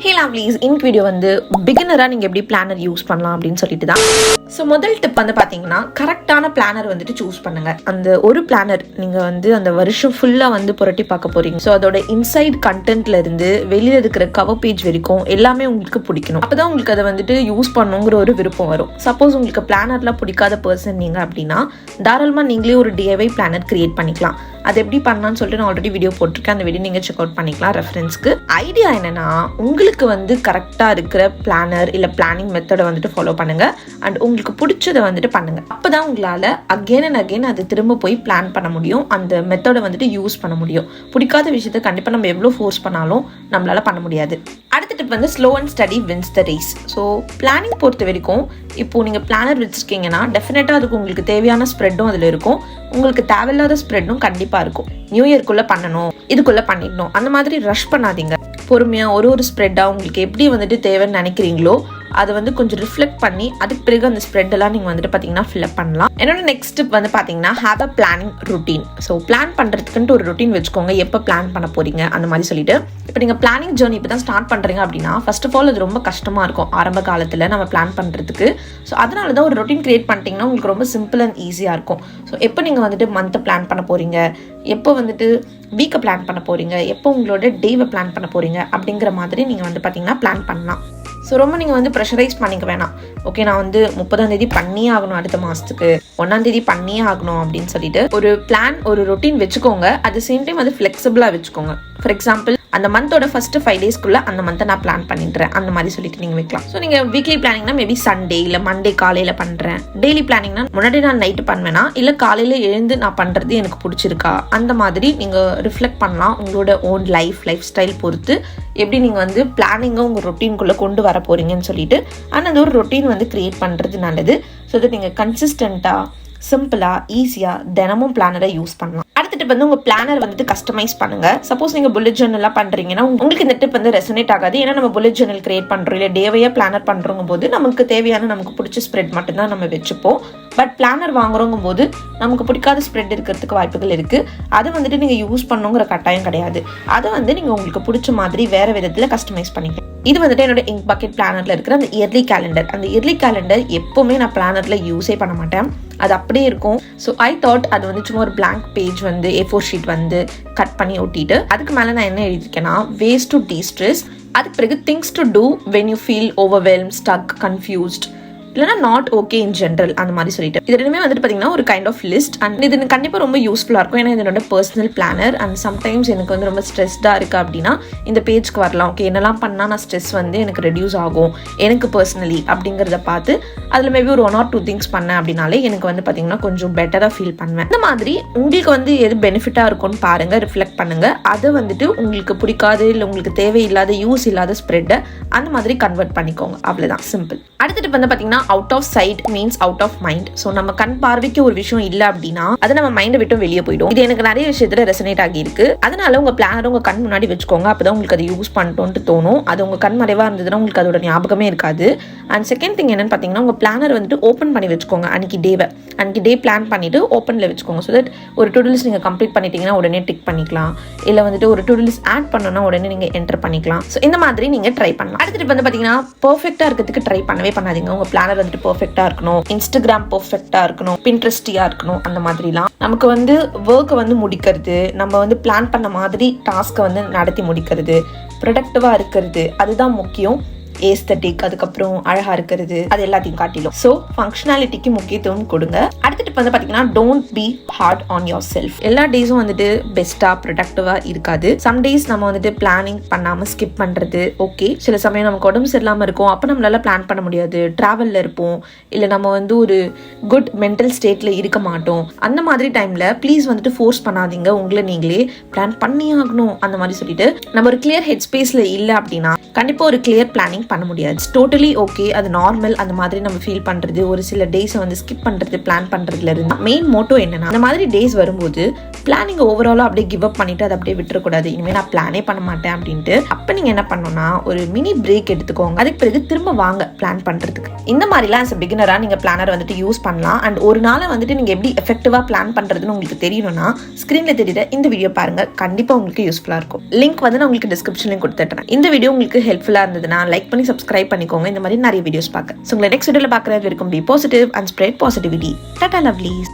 Hey Lovelies, இன்னைக்கு video வந்து பிகினரா நீங்க எப்படி பிளானர் யூஸ் பண்ணலாம் அப்படின்னு சொல்லிட்டு தான். ஸோ முதல் டிப் வந்து பாத்தீங்கன்னா கரெக்டான பிளானர் வந்துட்டு சூஸ் பண்ணுங்க. அந்த ஒரு பிளானர் நீங்க வந்து அந்த வருஷம் ஃபுல்லா வந்து புரட்டி பார்க்க போறீங்க. ஸோ அதோட இன்சைட் கண்டென்ட்ல இருந்து வெளியில இருக்கிற கவர் பேஜ் வரைக்கும் எல்லாமே உங்களுக்கு பிடிக்கணும். அப்பதான் உங்களுக்கு அதை வந்துட்டு யூஸ் பண்ணுங்கிற ஒரு விருப்பம் வரும். சப்போஸ் உங்களுக்கு பிளானர்லாம் பிடிக்காத பர்சன் நீங்க அப்படின்னா தாராளமா நீங்களே ஒரு DIY பிளானர் கிரியேட் பண்ணிக்கலாம். அது எப்படி பண்ணலாம்னு சொல்லிட்டு நான் ஆல்ரெடி வீடியோ போட்டிருக்கேன். அந்த வீடியோ நீங்கள் செக் அவுட் பண்ணிக்கலாம் ரெஃபரன்ஸ்க்கு. ஐடியா என்னன்னா உங்களுக்கு வந்து கரெக்டாக இருக்கிற பிளானர் இல்லை பிளானிங் மெத்தடை வந்துட்டு ஃபாலோ பண்ணுங்க அண்ட் உங்களுக்கு பிடிச்சதை வந்துட்டு பண்ணுங்க. அப்போதான் உங்களால் அகெயின் அண்ட் அகெயின் அது திரும்ப போய் பிளான் பண்ண முடியும். அந்த மெத்தடை வந்துட்டு யூஸ் பண்ண முடியும். பிடிக்காத விஷயத்தை கண்டிப்பாக நம்ம எவ்வளோ ஃபோர்ஸ் பண்ணாலும் நம்மளால பண்ண முடியாது. அடுத்த டிப் வந்து slow and steady wins the race. So planning பொறுத்த வரைக்கும் இப்போ நீங்கள் பிளானர் வச்சிருக்கீங்கன்னா டெஃபினட்டாக அதுக்கு உங்களுக்கு தேவையான ஸ்ப்ரெட்டும் அதில் இருக்கும். உங்களுக்கு தேவையில்லாத ஸ்ப்ரெட்டும் கண்டிப்பாக இருக்கும். நியூ இயர்க்குள்ளே பண்ணணும், இதுக்குள்ளே பண்ணிடணும், அந்த மாதிரி ரஷ் பண்ணாதீங்க. பொறுமையாக ஒரு ஸ்ப்ரெட்டாக உங்களுக்கு எப்படி வந்துட்டு தேவைன்னு நினைக்கிறீங்களோ அதை வந்து கொஞ்சம் ரிஃப்ளெக்ட் பண்ணி அதுக்கு பிறகு அந்த ஸ்ப்ரெட் எல்லாம் நீங்கள் வந்துட்டு பார்த்தீங்கன்னா ஃபில்அப் பண்ணலாம். என்னோட நெக்ஸ்ட் டிப் வந்து பார்த்தீங்கன்னா have a planning routine. So plan பண்ணுறதுக்குன்ட்டு ஒரு ருட்டீன் வச்சுக்கோங்க. எப்போ பிளான் பண்ண போறீங்க அந்த மாதிரி சொல்லிட்டு. இப்போ நீங்கள் பிளானிங் ஜேர்னி இப்போ தான் ஸ்டார்ட் பண்ணுறீங்க அப்படின்னா ஃபர்ஸ்ட் ஆஃப் ஆல் அது ரொம்ப கஷ்டமாக இருக்கும் ஆரம்ப காலத்தில் நம்ம பிளான் பண்ணுறதுக்கு. ஸோ அதனால தான் ஒரு ரொட்டீன் கிரியேட் பண்ணிட்டீங்கன்னா உங்களுக்கு ரொம்ப சிம்பிள் அண்ட் ஈஸியாக இருக்கும். ஸோ எப்போ நீங்கள் வந்துட்டு மந்த்தை பிளான் பண்ண போறீங்க, எப்போ வந்துட்டு வீக்கை பிளான் பண்ண போறீங்க, எப்போ உங்களோட டேவை பிளான் பண்ண போறீங்க அப்படிங்கிற மாதிரி நீங்கள் வந்து பார்த்தீங்கன்னா பிளான் பண்ணலாம். ஸோ ரொம்ப நீங்கள் வந்து ப்ரெஷரைஸ் பண்ணிக்க வேணாம். ஓகே நான் வந்து 30ஆம் தேதி பண்ணியே ஆகணும், அடுத்த மாதத்துக்கு 1ஆம் தேதி பண்ணியே ஆகணும் அப்படின்னு சொல்லிட்டு ஒரு பிளான் ஒரு ரொட்டீன் வச்சுக்கோங்க. அட் த சேம் டைம் அது ஃப்ளெக்சிபிளாக வச்சுக்கோங்க. ஃபார் எக்ஸாம்பிள் அந்த மந்தோட ஃபர்ஸ்ட் 5 டேஸ்க்குள்ள அந்த மந்த்தை நான் பிளான் பண்ணிடுறேன் அந்த மாதிரி சொல்லிட்டு நீங்கள் வைக்கலாம். ஸோ நீங்கள் வீக்லி பிளானிங்னா மேபி சண்டே இல்லை மண்டே காலையில் பண்ணுறேன். டெய்லி பிளானிங்னா முன்னாடி நான் நைட்டு பண்ணுவேன்னா இல்லை காலையில் எழுந்து நான் பண்ணுறது எனக்கு பிடிச்சிருக்கா அந்த மாதிரி நீங்கள் ரிஃப்ளெக்ட் பண்ணலாம். உங்களோட ஓன் லைஃப் ஸ்டைல் பொறுத்து எப்படி நீங்கள் வந்து பிளானிங்கை உங்கள் ரொட்டீனுக்குள்ளே கொண்டு வர போறீங்கன்னு சொல்லிட்டு ஆனால் அந்த ஒரு ரொட்டீன் வந்து கிரியேட் பண்ணுறது நல்லது. ஸோ தட் நீங்கள் கன்சிஸ்டண்ட்டாக சிம்பிளாக ஈஸியாக தினமும் பிளானரை யூஸ் பண்ணலாம். அடுத்த டிப் வந்து உங்கள் பிளானர் வந்துட்டு கஸ்டமைஸ் பண்ணுங்க. சப்போஸ் நீங்கள் புல்லட் ஜர்னல்லாம் பண்ணுறீங்கன்னா உங்களுக்கு இந்த டிப் வந்து ரெசனேட் ஆகாது. ஏன்னா நம்ம புல்லட் ஜர்னல் கிரியேட் பண்ணுறோம் இல்லை டேவையாக பிளானர் பண்ணுறோங்க போது நமக்கு தேவையான நமக்கு பிடிச்ச ஸ்ப்ரெட் மட்டும்தான் நம்ம வச்சுப்போம். பட் பிளானர் வாங்குறோங்க போது நமக்கு பிடிக்காத ஸ்ப்ரெட் இருக்கிறதுக்கு வாய்ப்புகள் இருக்குது. அதை வந்துட்டு நீங்கள் யூஸ் பண்ணுங்கிற கட்டாயம் கிடையாது. அதை வந்து நீங்கள் உங்களுக்கு பிடிச்ச மாதிரி வேறு விதத்தில் கஸ்டமைஸ் பண்ணிக்கலாம். இது வந்துட்டு என்னோட இங்க் பக்கெட் பிளானரில் இருக்கிற அந்த இயர்லி கேலண்டர். அந்த இயர்லி கேலண்டர் எப்போவுமே நான் பிளானரில் யூஸே பண்ண மாட்டேன், அது அப்படியே இருக்கும். ஸோ ஐ தாட் அது வந்து சும்மா ஒரு blank பேஜ் வந்து A4 ஷீட் வந்து கட் பண்ணி ஒட்டிட்டு அதுக்கு மேலே நான் என்ன எழுதியிருக்கேன்னா ways to de-stress, அதுக்கு பிறகு things to do when you feel overwhelmed, stuck, confused இல்லைனா நாட் ஓகே இன் ஜென்ரல் அந்த மாதிரி சொல்லிட்டு. இது ரெண்டுமே வந்துட்டு பார்த்தீங்கன்னா ஒரு கைண்ட் ஆஃப் லிஸ்ட் அண்ட் இது கண்டிப்பாக ரொம்ப யூஸ்ஃபுல்லாக இருக்கும். ஏன்னா இதனோட பர்சனல் பிளானர் அண்ட் சம்டைம்ஸ் எனக்கு வந்து ரொம்ப ஸ்ட்ரெஸ்டாக இருக்குது அப்படின்னா இந்த பேஜ்க்கு வரலாம். ஓகே என்னெல்லாம் பண்ணால் நான் ஸ்ட்ரெஸ் வந்து எனக்கு ரெடியூஸ் ஆகும் எனக்கு பர்சனலி அப்படிங்கிறத பார்த்து அதில் மேபி ஒரு 1 or 2 திங்ஸ் பண்ணேன் அப்படின்னாலே எனக்கு வந்து பார்த்தீங்கன்னா கொஞ்சம் பெட்டராக ஃபீல் பண்ணுவேன். இந்த மாதிரி உங்களுக்கு வந்து எது பெனிஃபிட்டாக இருக்கும்னு பாருங்கள், ரிஃப்ளெக்ட் பண்ணுங்கள். அதை வந்துட்டு உங்களுக்கு பிடிக்காது இல்லை உங்களுக்கு தேவையில்லாத யூஸ் இல்லாத ஸ்ப்ரெட்டை அந்த மாதிரி கன்வெர்ட் பண்ணிக்கோங்க. அவ்வளோதான், சிம்பிள். அடுத்துட்டு வந்து பார்த்தீங்கன்னா out of sight means out of mind. So நம்ம கண் பார்வைக்கு ஒரு விஷயம் இல்லை அப்படின்னா அது நம்ம மைண்டை விட்டு வெளியே போயிடும். இது எனக்கு நிறைய விஷயத்துல ரெசனேட் ஆகி இருக்கு. அதனால உங்க பிளானர் உங்க கண் முன்னாடி வச்சுக்கோங்க. அப்பதான் உங்களுக்கு அதை யூஸ் பண்ணிட்டோம்னு தோணும். அது உங்க கண் மறைவா இருந்ததுன்னா உங்களுக்கு அதோட ஞாபகமே இருக்காது. அண்ட் செகண்ட் திங் என்னன்னு பார்த்தீங்கன்னா உங்க பிளானர் வந்துட்டு ஓப்பன் பண்ணி வச்சுக்கோங்க. அன்னைக்கு டே பிளான் பண்ணிட்டு ஓப்பன்ல வச்சுக்கோங்க. ஸோ தட் ஒரு டு டூ லிஸ்ட் நீங்க கம்ப்ளீட் பண்ணிட்டீங்கன்னா உடனே டிக் பண்ணிக்கலாம். இல்லை வந்துட்டு ஒரு டு டூ லிஸ்ட் ஆட் பண்ணணும்னா உடனே நீங்க என்டர் பண்ணிக்கலாம். ஸோ இந்த மாதிரி நீங்க ட்ரை பண்ணலாம். அடுத்துட்டு வந்து பார்த்தீங்கன்னா பெர்ஃபெக்டா இருக்கிறதுக்கு ட்ரை பண்ணாதீங்க. உங்க பிளானர் வந்துட்டு பெர்ஃபெக்ட்டா இருக்கணும், இன்ஸ்டாகிராம் பெர்ஃபெக்ட்டா இருக்கணும், பின்ட்ரெஸ்டியா இருக்கணும். அந்த மாதிரிலாம் நமக்கு வந்து ஒர்க்கை வந்து முடிக்கிறது, நம்ம வந்து பிளான் பண்ண மாதிரி டாஸ்க்கை வந்து நடத்தி முடிக்கிறது, ப்ரொடக்டிவா இருக்கிறது அதுதான் முக்கியம். ஏஸ்தட்டிக் அதுக்கப்புறம் அழகா இருக்கிறது அது எல்லாத்தையும் காட்டிலும் ஸோ ஃபங்க்ஷனாலிட்டிக்கு முக்கியத்துவம் கொடுங்க. அடுத்துட்டு வந்து பார்த்தீங்கன்னா don't be hard on yourself. எல்லா டேஸும் வந்துட்டு பெஸ்ட்டாக ப்ரொடக்டிவாக இருக்காது. சம் டேஸ் நம்ம வந்துட்டு பிளானிங் பண்ணாமல் ஸ்கிப் பண்ணுறது ஓகே. சில சமயம் நமக்கு உடம்பு சரியில்லாமல் இருக்கும், அப்போ நம்மளால பிளான் பண்ண முடியாது, ட்ராவலில் இருப்போம், இல்லை நம்ம வந்து ஒரு குட் மென்டல் ஸ்டேட்டில் இருக்க மாட்டோம். அந்த மாதிரி டைமில் ப்ளீஸ் வந்துட்டு ஃபோர்ஸ் பண்ணாதீங்க உங்களை நீங்களே பிளான் பண்ணி ஆகணும் அந்த மாதிரி சொல்லிட்டு. நம்ம ஒரு கிளியர் ஹெட் ஸ்பேஸில் இல்லை அப்படின்னா கண்டிப்பாக ஒரு கிளியர் பிளானிங் பண்ண முடியாது. டோட்டலி ஓகே, அது நார்மல். அந்த மாதிரி நம்ம ஃபீல் பண்ணுறது, ஒரு சில டேஸை வந்து ஸ்கிப் பண்ணுறது, பிளான் பண்ணுறது பண்ணதுல இருந்து மெயின் மோட்டோ என்னன்னா, அந்த மாதிரி டேஸ் வரும்போது பிளானிங் ஓவராலா அப்படியே கிவ் அப் பண்ணிட்டு அதை அப்படியே விட்டுறக்கூடாது. இனிமேல் நான் பிளானே பண்ண மாட்டேன் அப்படின்ட்டு அப்ப நீங்க என்ன பண்ணணும்னா ஒரு மினி பிரேக் எடுத்துக்கோங்க. அதுக்கு பிறகு திரும்ப வாங்க பிளான் பண்றதுக்கு. இந்த மாதிரிலாம் as a beginner நீங்க பிளானர் வந்துட்டு யூஸ் பண்ணலாம். அண்ட் ஒரு நாளை வந்துட்டு நீங்க எப்படி எஃபெக்டிவா பிளான் பண்றதுன்னு உங்களுக்கு தெரியணும்னா ஸ்கிரீன்ல தெரியுற இந்த வீடியோ பாருங்க. கண்டிப்பா உங்களுக்கு யூஸ்ஃபுல்லா இருக்கும். லிங்க் வந்து நான் உங்களுக்கு டிஸ்கிரிப்ஷன்லயும் கொடுத்துட்டேன். இந்த வீடியோ உங்களுக்கு ஹெல்ப்ஃபுல்லா இருந்ததுன்னா லைக் பண்ணி சப்ஸ்கிரைப் பண்ணிக்கோங்க. இந்த மாதிரி நிறைய வீடியோஸ் பார்க்க. உங்களை நெக்ஸ்ட் வீடியோல பார்க்கறது வரைக்கும் be positive and spread positivity. Tata lovelies.